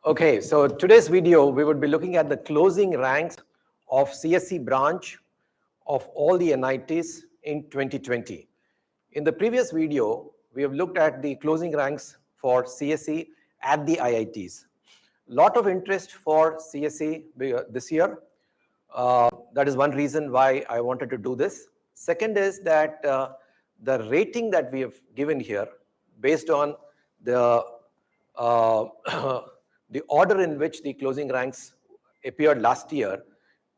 Okay, so today's video, we would be looking at the closing ranks of CSE branch of all the NITs in 2020. In the previous video, we have looked at the closing ranks for CSE at the IITs. Lot of interest for CSE this year. That is one reason why I wanted to do this. Second is that the rating that we have given here, based on the the order in which the closing ranks appeared last year,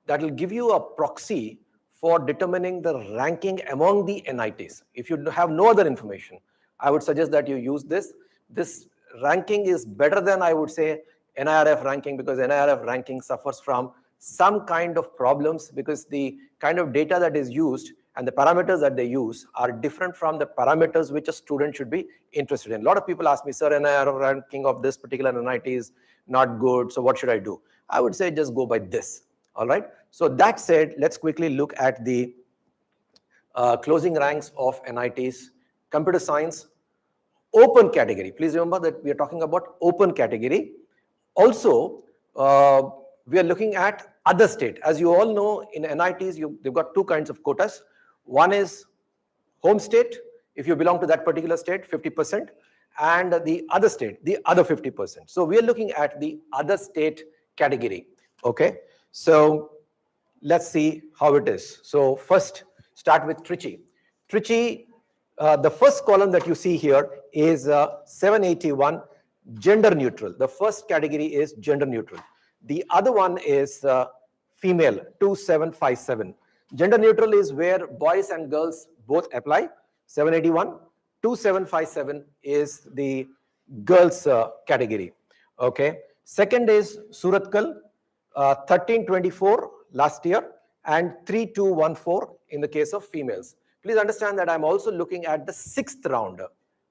that will give you a proxy for determining the ranking among the NITs. If you have no other information, I would suggest that you use this. This ranking is better than, I would say, NIRF ranking, because NIRF ranking suffers from some kind of problems because the kind of data that is used and the parameters that they use are different from the parameters which a student should be interested in. A lot of people ask me, sir, NIRF ranking of this particular NIT is not good, so what should I do? I would say just go by this, all right? So that said, let's quickly look at the closing ranks of NITs. Computer science, open category. Please remember that we are talking about open category. Also, we are looking at other state. As you all know, in NITs, they've got two kinds of quotas. One is home state, if you belong to that particular state, 50%, and the other state, the other 50%. So we are looking at the other state category, okay? So let's see how it is. So first, start with Trichy. Trichy, the first column that you see here is 781, gender neutral. The first category is gender neutral. The other one is female, 2757. Gender neutral is where boys and girls both apply, 781. 2757 is the girls category, okay? Second is Surathkal, 1324 last year and 3214 in the case of females. Please understand that I'm also looking at the sixth round.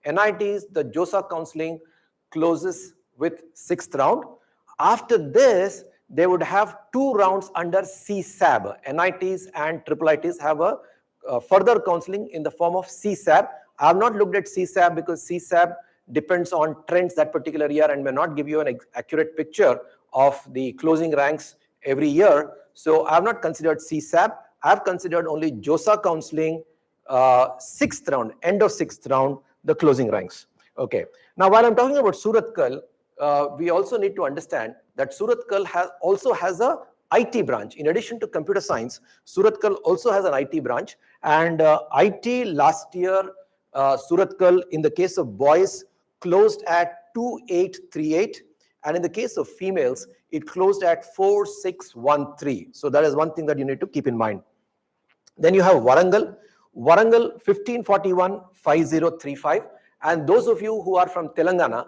NITs, the JOSAA Counselling closes with sixth round. After this, they would have two rounds under CSAB. NITs and IIITs have a further counseling in the form of CSAB. I have not looked at CSAB because CSAB depends on trends that particular year and may not give you an accurate picture of the closing ranks every year. So I have not considered CSAB. I have considered only JOSAA Counselling, sixth round, end of sixth round, the closing ranks. Okay. Now, while I'm talking about Surathkal, we also need to understand that Surathkal also has a IT branch. In addition to computer science, Surathkal also has an IT branch. And IT last year, Surathkal, in the case of boys, closed at 2838. And in the case of females, it closed at 4613. So that is one thing that you need to keep in mind. Then you have Warangal. Warangal 1541 5035. And those of you who are from Telangana,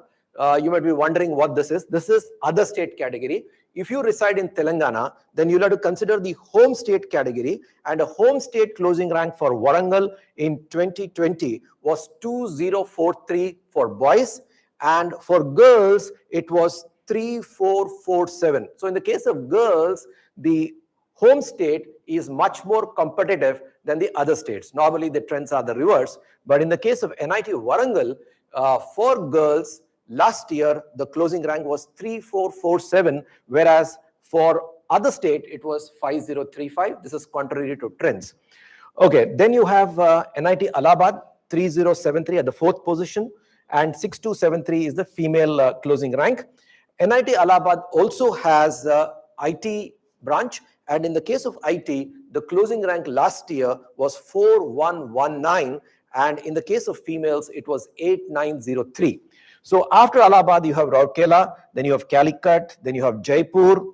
you might be wondering what this is. This is other state category. If you reside in Telangana, then you'll have to consider the home state category, and a home state closing rank for Warangal in 2020 was 2043 for boys, and for girls, it was 3447. So in the case of girls, the home state is much more competitive than the other states. Normally, the trends are the reverse, but in the case of NIT Warangal, for girls, last year, the closing rank was 3447, whereas for other state, it was 5035. This is contrary to trends. Okay, then you have NIT Allahabad, 3073 at the fourth position, and 6273 is the female closing rank. NIT Allahabad also has IT branch, and in the case of IT, the closing rank last year was 4119, and in the case of females, it was 8903. So after Allahabad, you have Rourkela, then you have Calicut, then you have Jaipur,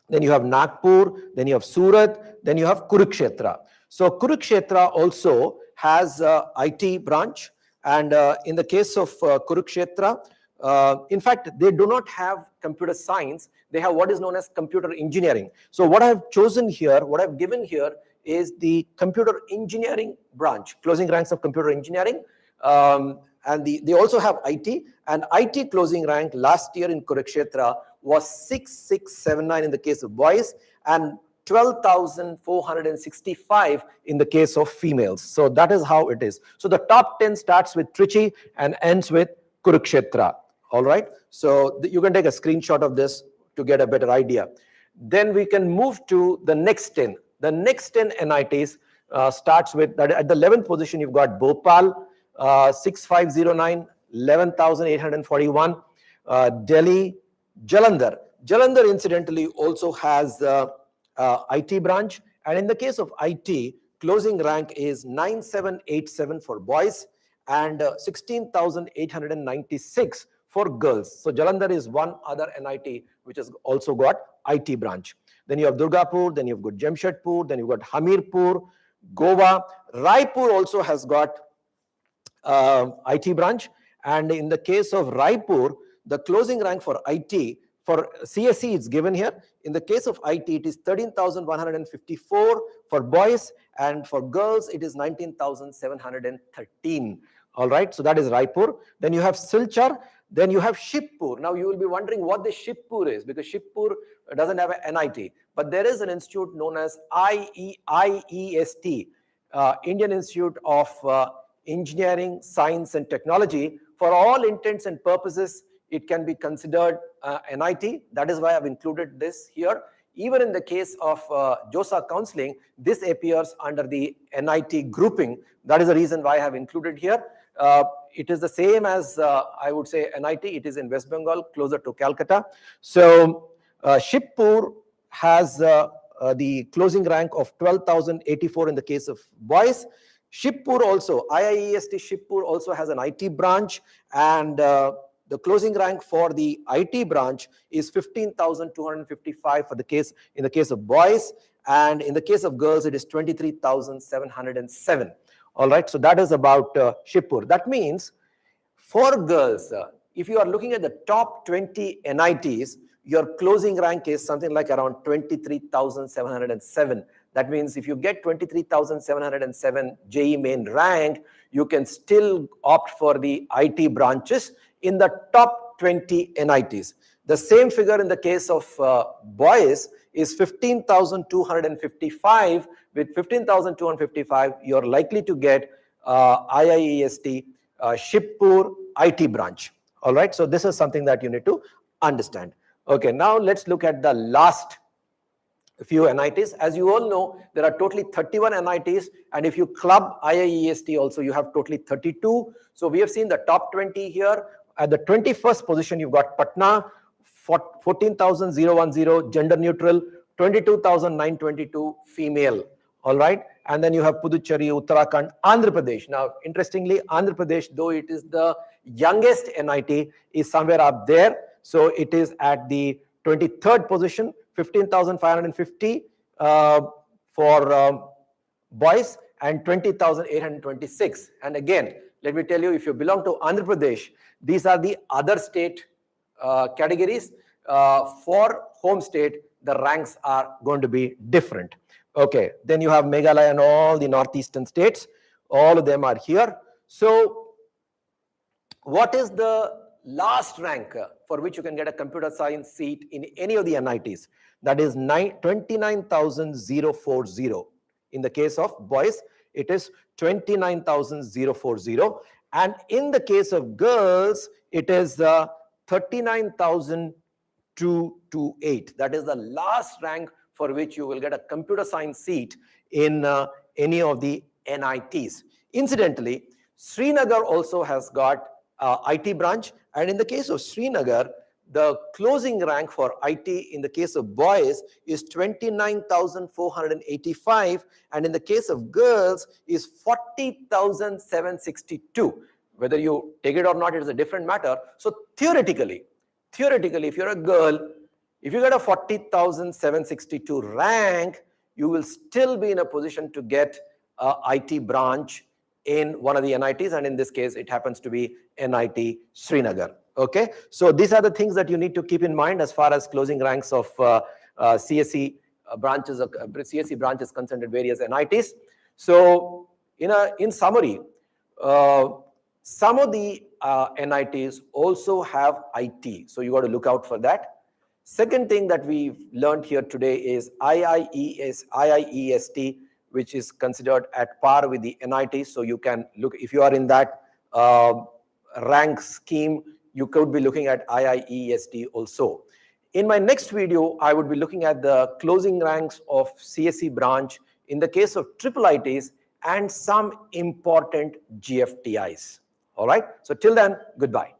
then you have Nagpur, then you have Surat, then you have Kurukshetra. So Kurukshetra also has IT branch, and in the case of Kurukshetra, in fact, they do not have computer science. They have what is known as computer engineering. So what I have chosen here, what I've given here is the computer engineering branch, closing ranks of computer engineering. And they also have IT, and IT closing rank last year in Kurukshetra was 6679 in the case of boys and 12,465 in the case of females. So that is how it is. So the top 10 starts with Trichy and ends with Kurukshetra. All right. So you can take a screenshot of this to get a better idea. Then we can move to the next 10. The next 10 NITs starts with, at the 11th position, you've got Bhopal, 6509, 11,841. Delhi, Jalandhar. Jalandhar, incidentally, also has IT branch. And in the case of IT, closing rank is 9787 for boys and 16,896 for girls. So Jalandhar is one other NIT which has also got IT branch. Then you have Durgapur, then you've got Jamshedpur, then you've got Hamirpur, Goa. Raipur also has got IT branch. And in the case of Raipur, the closing rank for IT, for CSE it's given here. In the case of IT, it is 13,154 for boys, and for girls, it is 19,713. All right, so that is Raipur. Then you have Silchar, then you have Shibpur. Now you will be wondering what the Shibpur is, because Shibpur doesn't have an NIT, but there is an institute known as IEST, Indian Institute of Engineering, Science and Technology. For all intents and purposes, it can be considered NIT. That is why I've included this here. Even in the case of JOSAA Counselling, this appears under the NIT grouping. That is the reason why I have included here. It is the same as, I would say, NIT. It is in West Bengal, closer to Calcutta. So Shibpur has the closing rank of 12,084 in the case of boys. Shibpur also, IIEST Shibpur also has an IT branch, and the closing rank for the IT branch is 15,255 for the case, in the case of boys, and in the case of girls it is 23,707. All right, so that is about Shibpur. That means for girls, if you are looking at the top 20 NITs, your closing rank is something like around 23,707. That means if you get 23,707 JEE main rank, you can still opt for the IT branches in the top 20 NITs. The same figure in the case of boys is 15,255. With 15,255, you're likely to get IIEST Shibpur IT branch. All right, so this is something that you need to understand. Okay, now let's look at the last few NITs. As you all know, there are totally 31 NITs, and if you club IIEST also, you have totally 32. So we have seen the top 20 here. At the 21st position, you've got Patna, 14,010, gender neutral, 22,922 female. All right, and then you have Puducherry, Uttarakhand, Andhra Pradesh. Now, interestingly, Andhra Pradesh, though it is the youngest NIT, is somewhere up there. So it is at the 23rd position, 15,550 for boys and 20,826. And again, let me tell you, if you belong to Andhra Pradesh, these are the other state categories. For home state, the ranks are going to be different. Okay, then you have Meghalaya and all the northeastern states. All of them are here. So what is the last rank for which you can get a computer science seat in any of the NITs? That is 29,040. In the case of boys, it is 29,040. And in the case of girls, it is 39,228. That is the last rank for which you will get a computer science seat in any of the NITs. Incidentally, Srinagar also has got IT branch, and in the case of Srinagar, the closing rank for IT in the case of boys is 29,485, and in the case of girls is 40,762. Whether you take it or not, it is a different matter. So theoretically, if you're a girl, if you get a 40,762 rank, you will still be in a position to get a IT branch in one of the NITs, and in this case, it happens to be NIT Srinagar. Okay, so these are the things that you need to keep in mind as far as closing ranks of CSE branches. CSE branch is concerned at various NITs. So, in summary, some of the NITs also have IT, so you got to look out for that. Second thing that we've learned here today is IIEST, which is considered at par with the NIT. So you can look, if you are in that rank scheme, you could be looking at IIEST also. In my next video, I would be looking at the closing ranks of CSE branch in the case of triple ITs and some important GFTIs. All right. So till then, goodbye.